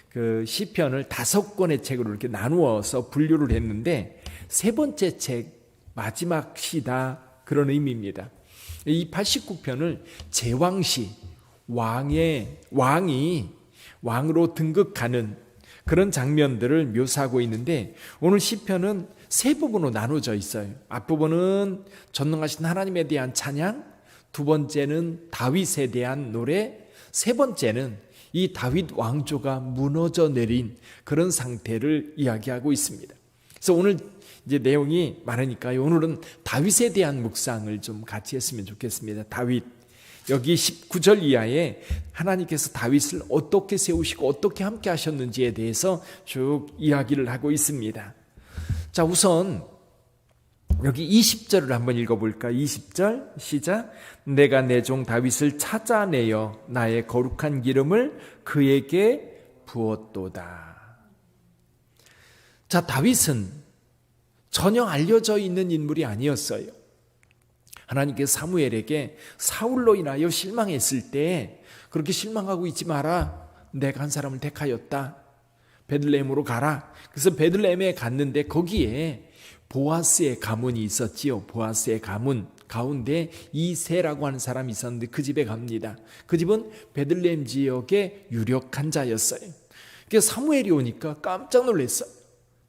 그 시편을 5권의 책으로 이렇게 나누어서 분류를 했는데 세 번째 책 마지막 시다 그런 의미입니다. 이 89편을 제왕시 왕이 왕으로 등극하는 그런 장면들을 묘사하고 있는데 오늘 시편은 세 부분으로 나눠져 있어요. 앞부분은 전능하신 하나님에 대한 찬양, 두 번째는 다윗에 대한 노래, 세 번째는 이 다윗 왕조가 무너져 내린 그런 상태를 이야기하고 있습니다. 그래서 오늘 이제 내용이 많으니까요. 오늘은 다윗에 대한 묵상을 좀 같이 했으면 좋겠습니다. 다윗. 여기 19절 이하에 하나님께서 다윗을 어떻게 세우시고 어떻게 함께 하셨는지에 대해서 쭉 이야기를 하고 있습니다. 자, 우선 여기 20절을 한번 읽어볼까? 20절 시작. 내가 내 종 다윗을 찾아내어 나의 거룩한 기름을 그에게 부었도다. 자, 다윗은 전혀 알려져 있는 인물이 아니었어요. 하나님께서 사무엘에게 사울로 인하여 실망했을 때 그렇게 실망하고 있지 마라. 내가 한 사람을 택하였다. 베들레헴으로 가라. 그래서 베들레헴에 갔는데 거기에 보아스의 가문이 있었지요. 보아스의 가문 가운데 이새라고 하는 사람이 있었는데 그 집에 갑니다. 그 집은 베들레헴 지역의 유력한 자였어요. 그래서 사무엘이 오니까 깜짝 놀랐어요.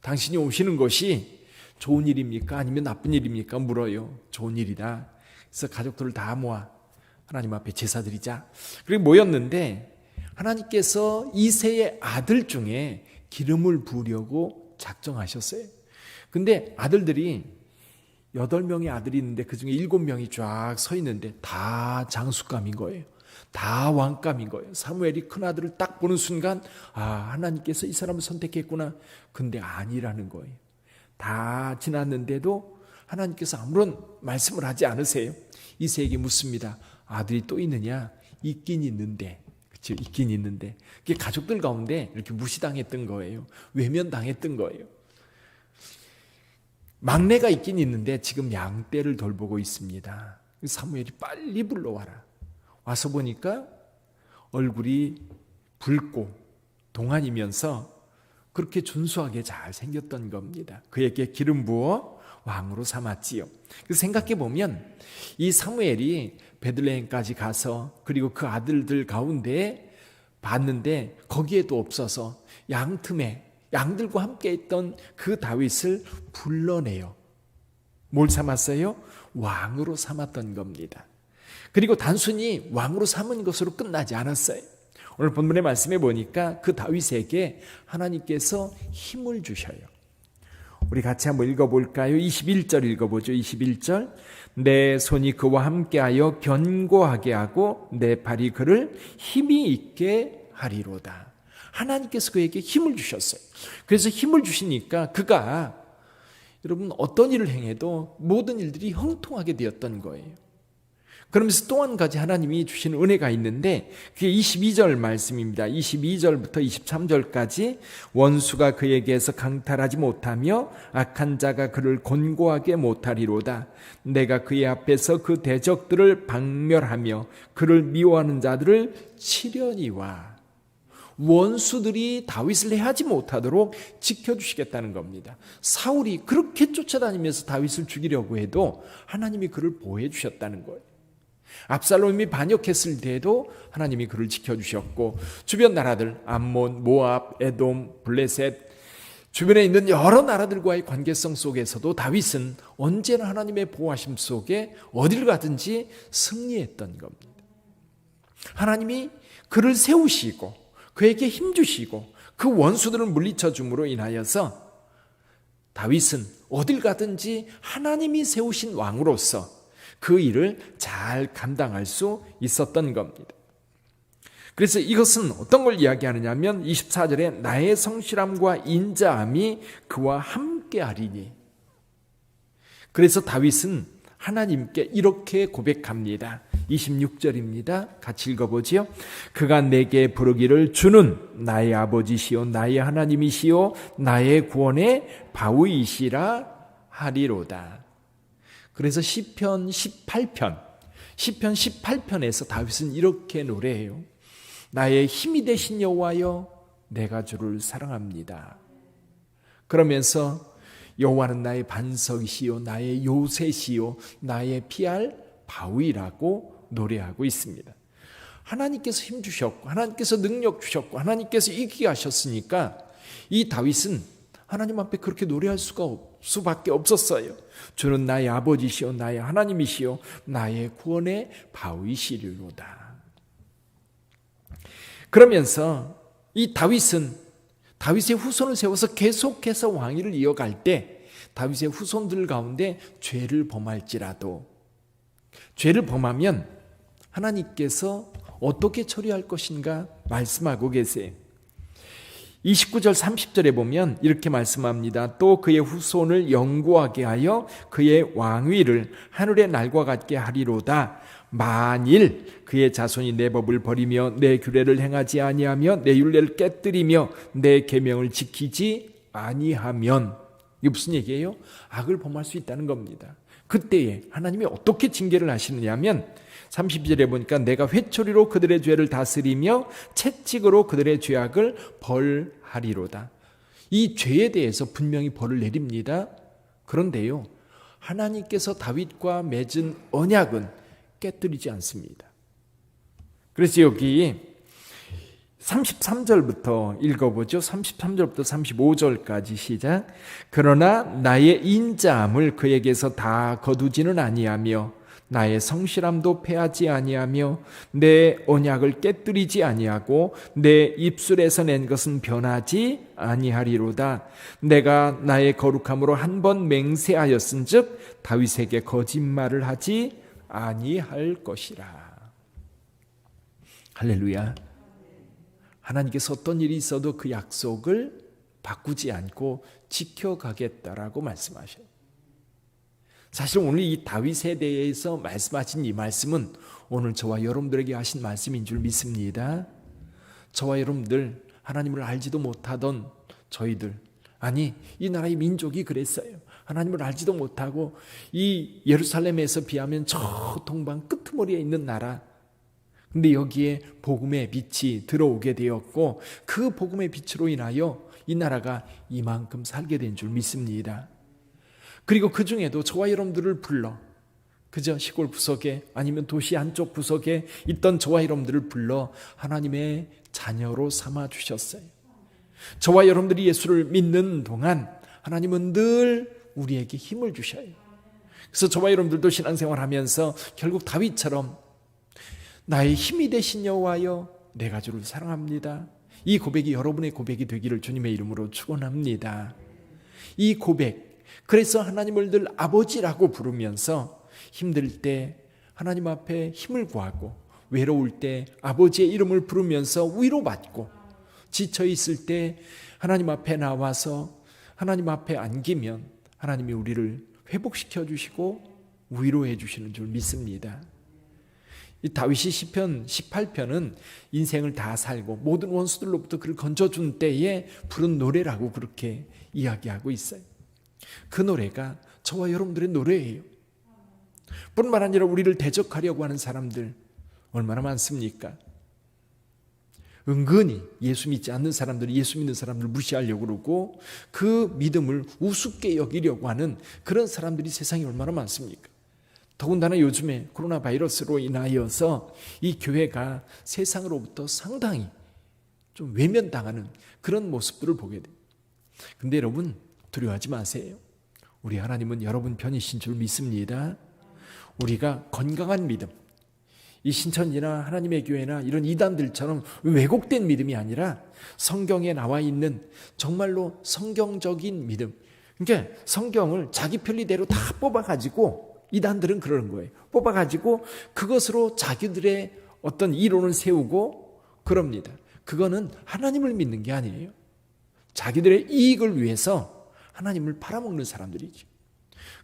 당신이 오시는 것이 좋은 일입니까? 아니면 나쁜 일입니까? 물어요. 좋은 일이다. 그래서 가족들을 다 모아 하나님 앞에 제사 드리자. 그리고 모였는데 하나님께서 이새의 아들 중에 기름을 부으려고 작정하셨어요. 근데 아들들이 8명의 아들이 있는데 그중에 7명이 쫙 서 있는데 다 장수감인 거예요. 다 왕감인 거예요. 사무엘이 큰아들을 딱 보는 순간 하나님께서 이 사람을 선택했구나. 근데 아니라는 거예요. 다 지났는데도 하나님께서 아무런 말씀을 하지 않으세요. 이새에게 묻습니다. 아들이 또 있느냐? 있긴 있는데. 그렇죠? 있긴 있는데. 그게 가족들 가운데 이렇게 무시당했던 거예요. 외면당했던 거예요. 막내가 있긴 있는데 지금 양떼를 돌보고 있습니다. 사무엘이 빨리 불러와라. 와서 보니까 얼굴이 붉고 동안이면서 그렇게 준수하게 잘 생겼던 겁니다. 그에게 기름 부어 왕으로 삼았지요. 그래서 생각해 보면 이 사무엘이 베들레헴까지 가서 그리고 그 아들들 가운데 봤는데 거기에도 없어서 양틈에 양들과 함께 있던 그 다윗을 불러내요. 뭘 삼았어요? 왕으로 삼았던 겁니다. 그리고 단순히 왕으로 삼은 것으로 끝나지 않았어요. 오늘 본문의 말씀에 보니까 그 다윗에게 하나님께서 힘을 주셔요. 우리 같이 한번 읽어볼까요? 21절 읽어보죠. 21절. 내 손이 그와 함께하여 견고하게 하고 내 발이 그를 힘이 있게 하리로다. 하나님께서 그에게 힘을 주셨어요. 그래서 힘을 주시니까 그가 여러분 어떤 일을 행해도 모든 일들이 형통하게 되었던 거예요. 그러면서 또 한 가지 하나님이 주신 은혜가 있는데 그게 22절 말씀입니다. 22절부터 23절까지 원수가 그에게서 강탈하지 못하며 악한 자가 그를 곤고하게 못하리로다. 내가 그의 앞에서 그 대적들을 박멸하며 그를 미워하는 자들을 치려니와. 원수들이 다윗을 해하지 못하도록 지켜주시겠다는 겁니다. 사울이 그렇게 쫓아다니면서 다윗을 죽이려고 해도 하나님이 그를 보호해 주셨다는 거예요. 압살롬이 반역했을 때에도 하나님이 그를 지켜주셨고 주변 나라들 암몬, 모압, 에돔, 블레셋 주변에 있는 여러 나라들과의 관계성 속에서도 다윗은 언제나 하나님의 보호하심 속에 어딜 가든지 승리했던 겁니다. 하나님이 그를 세우시고 그에게 힘주시고 그 원수들을 물리쳐 줌으로 인하여서 다윗은 어딜 가든지 하나님이 세우신 왕으로서 그 일을 잘 감당할 수 있었던 겁니다. 그래서 이것은 어떤 걸 이야기하느냐 하면 24절에 나의 성실함과 인자함이 그와 함께하리니. 그래서 다윗은 하나님께 이렇게 고백합니다. 26절입니다. 같이 읽어보지요. 그가 내게 부르기를 주는 나의 아버지시요 나의 하나님이시요 나의 구원의 바위이시라 하리로다. 그래서 시편 18편에서 다윗은 이렇게 노래해요. 나의 힘이 되신 여호와여 내가 주를 사랑합니다. 그러면서 여호와는 나의 반석이시요 나의 요새시요 나의 피할 바위라고 노래하고 있습니다. 하나님께서 힘 주셨고 하나님께서 능력 주셨고 하나님께서 이기게 하셨으니까 이 다윗은 하나님 앞에 그렇게 노래할 수밖에 없었어요. 주는 나의 아버지시요 나의 하나님이시요 나의 구원의 바위시리로다. 그러면서 이 다윗은 다윗의 후손을 세워서 계속해서 왕위를 이어갈 때 다윗의 후손들 가운데 죄를 범할지라도 죄를 범하면 하나님께서 어떻게 처리할 것인가 말씀하고 계세요. 29절 30절에 보면 이렇게 말씀합니다. 또 그의 후손을 영구하게 하여 그의 왕위를 하늘의 날과 같게 하리로다. 만일 그의 자손이 내 법을 버리며 내 규례를 행하지 아니하며 내 율례를 깨뜨리며 내 계명을 지키지 아니하면, 이게 무슨 얘기예요? 악을 범할 수 있다는 겁니다. 그때에 하나님이 어떻게 징계를 하시느냐면 30절에 보니까 내가 회초리로 그들의 죄를 다스리며 채찍으로 그들의 죄악을 벌하리로다. 이 죄에 대해서 분명히 벌을 내립니다. 그런데요, 하나님께서 다윗과 맺은 언약은 깨뜨리지 않습니다. 그래서 여기 33절부터 읽어보죠. 33절부터 35절까지 시작. 그러나 나의 인자함을 그에게서 다 거두지는 아니하며 나의 성실함도 패하지 아니하며 내 언약을 깨뜨리지 아니하고 내 입술에서 낸 것은 변하지 아니하리로다. 내가 나의 거룩함으로 한 번 맹세하였은즉 다윗에게 거짓말을 하지 아니할 것이라. 할렐루야. 하나님께서 어떤 일이 있어도 그 약속을 바꾸지 않고 지켜가겠다라고 말씀하셔요. 사실 오늘 이 다윗에 대해서 말씀하신 이 말씀은 오늘 저와 여러분들에게 하신 말씀인 줄 믿습니다. 저와 여러분들, 하나님을 알지도 못하던 저희들, 아니 이 나라의 민족이 그랬어요. 하나님을 알지도 못하고 이 예루살렘에서 비하면 저 동방 끄트머리에 있는 나라, 근데 여기에 복음의 빛이 들어오게 되었고 그 복음의 빛으로 인하여 이 나라가 이만큼 살게 된 줄 믿습니다. 그리고 그 중에도 저와 여러분들을 불러, 그저 시골 구석에 아니면 도시 안쪽 구석에 있던 저와 여러분들을 불러 하나님의 자녀로 삼아 주셨어요. 저와 여러분들이 예수를 믿는 동안 하나님은 늘 우리에게 힘을 주셔요. 그래서 저와 여러분들도 신앙생활하면서 결국 다윗처럼 나의 힘이 되신 여호와여 내가 주를 사랑합니다. 이 고백이 여러분의 고백이 되기를 주님의 이름으로 축원합니다. 이 고백, 그래서 하나님을 늘 아버지라고 부르면서 힘들 때 하나님 앞에 힘을 구하고 외로울 때 아버지의 이름을 부르면서 위로받고 지쳐 있을 때 하나님 앞에 나와서 하나님 앞에 안기면 하나님이 우리를 회복시켜 주시고 위로해 주시는 줄 믿습니다. 이 다윗이 시편 18편은 인생을 다 살고 모든 원수들로부터 그를 건져준 때에 부른 노래라고 그렇게 이야기하고 있어요. 그 노래가 저와 여러분들의 노래예요. 뿐만 아니라 우리를 대적하려고 하는 사람들 얼마나 많습니까? 은근히 예수 믿지 않는 사람들이 예수 믿는 사람들을 무시하려고 그러고 그 믿음을 우습게 여기려고 하는 그런 사람들이 세상에 얼마나 많습니까? 더군다나 요즘에 코로나 바이러스로 인하여서 이 교회가 세상으로부터 상당히 좀 외면당하는 그런 모습들을 보게 돼요. 근데 여러분 두려워하지 마세요. 우리 하나님은 여러분 편이신 줄 믿습니다. 우리가 건강한 믿음, 이 신천지나 하나님의 교회나 이런 이단들처럼 왜곡된 믿음이 아니라 성경에 나와 있는 정말로 성경적인 믿음, 그러니까 성경을 자기 편리대로 다 뽑아가지고 이단들은 그러는 거예요. 뽑아가지고 그것으로 자기들의 어떤 이론을 세우고 그럽니다. 그거는 하나님을 믿는 게 아니에요. 자기들의 이익을 위해서 하나님을 팔아먹는 사람들이죠.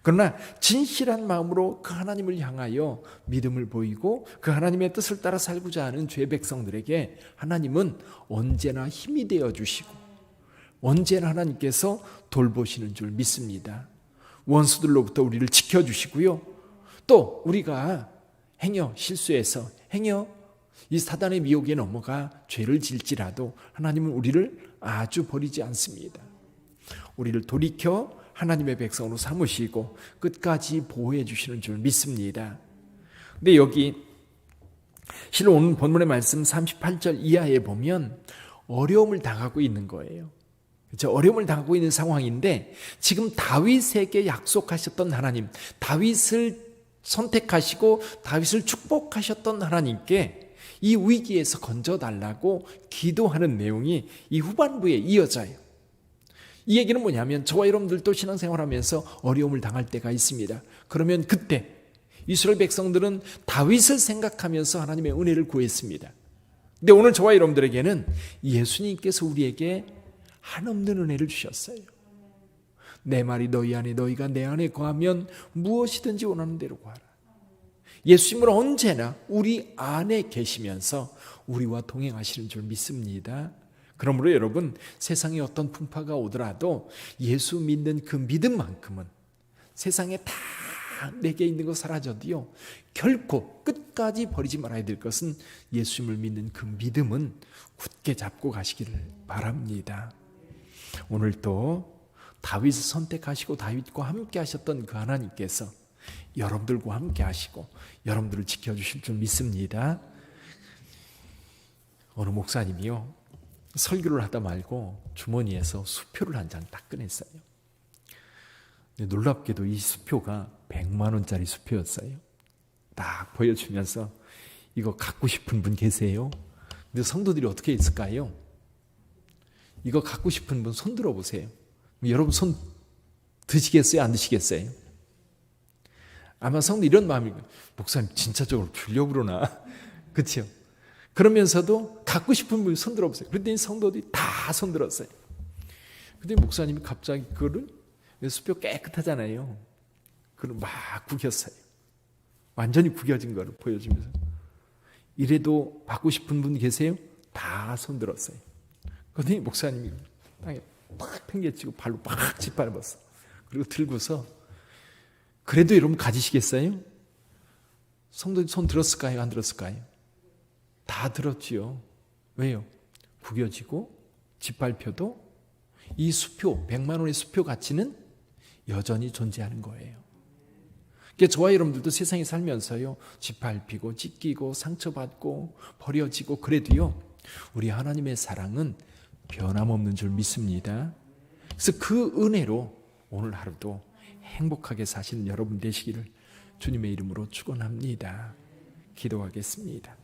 그러나 진실한 마음으로 그 하나님을 향하여 믿음을 보이고 그 하나님의 뜻을 따라 살고자 하는 죄 백성들에게 하나님은 언제나 힘이 되어 주시고 언제나 하나님께서 돌보시는 줄 믿습니다. 원수들로부터 우리를 지켜주시고요. 또 우리가 행여 실수해서 행여 이 사단의 미혹에 넘어가 죄를 질지라도 하나님은 우리를 아주 버리지 않습니다. 우리를 돌이켜 하나님의 백성으로 삼으시고 끝까지 보호해 주시는 줄 믿습니다. 근데 여기 실은 오늘 본문의 말씀 38절 이하에 보면 어려움을 당하고 있는 거예요. 그렇죠? 어려움을 당하고 있는 상황인데 지금 다윗에게 약속하셨던 하나님, 다윗을 선택하시고 다윗을 축복하셨던 하나님께 이 위기에서 건져달라고 기도하는 내용이 이 후반부에 이어져요. 이 얘기는 뭐냐면 저와 여러분들도 신앙생활하면서 어려움을 당할 때가 있습니다. 그러면 그때 이스라엘 백성들은 다윗을 생각하면서 하나님의 은혜를 구했습니다. 근데 오늘 저와 여러분들에게는 예수님께서 우리에게 한없는 은혜를 주셨어요. 내 말이 너희 안에 너희가 내 안에 거하면 무엇이든지 원하는 대로 구하라. 예수님은 언제나 우리 안에 계시면서 우리와 동행하시는 줄 믿습니다. 그러므로 여러분 세상에 어떤 풍파가 오더라도 예수 믿는 그 믿음만큼은 세상에 다 내게 있는 거 사라져도요 결코 끝까지 버리지 말아야 될 것은 예수님을 믿는 그 믿음은 굳게 잡고 가시기를 바랍니다. 오늘도 다윗을 선택하시고 다윗과 함께 하셨던 그 하나님께서 여러분들과 함께 하시고 여러분들을 지켜주실 줄 믿습니다. 어느 목사님이요 설교를 하다 말고 주머니에서 수표를 한 장 딱 꺼냈어요. 근데 놀랍게도 이 수표가 100만 원짜리 수표였어요. 딱 보여주면서 이거 갖고 싶은 분 계세요? 근데 성도들이 어떻게 했을까요? 이거 갖고 싶은 분 손 들어보세요. 여러분 손 드시겠어요? 안 드시겠어요? 아마 성도 이런 마음이 목사님 진짜적으로 주려고 그러나 그렇죠? 그러면서도 갖고 싶은 분 손 들어보세요. 그랬더니 성도들이 다 손 들었어요. 근데 목사님이 갑자기 그거를 수표 깨끗하잖아요. 그걸 막 구겼어요. 완전히 구겨진 거를 보여주면서 이래도 받고 싶은 분 계세요? 다 손 들었어요. 그런데 목사님이 땅에 팍 팽개치고 발로 팍 짓밟았어. 그리고 들고서 그래도 여러분 가지시겠어요? 성도들 손 들었을까요? 안 들었을까요? 다 들었지요. 왜요? 구겨지고 짓밟혀도 이 수표, 100만 원의 수표 가치는 여전히 존재하는 거예요. 그러니까 저와 여러분들도 세상에 살면서요 짓밟히고 찢기고 상처받고 버려지고 그래도요 우리 하나님의 사랑은 변함없는 줄 믿습니다. 그래서 그 은혜로 오늘 하루도 행복하게 사시는 여러분 되시기를 주님의 이름으로 축원합니다. 기도하겠습니다.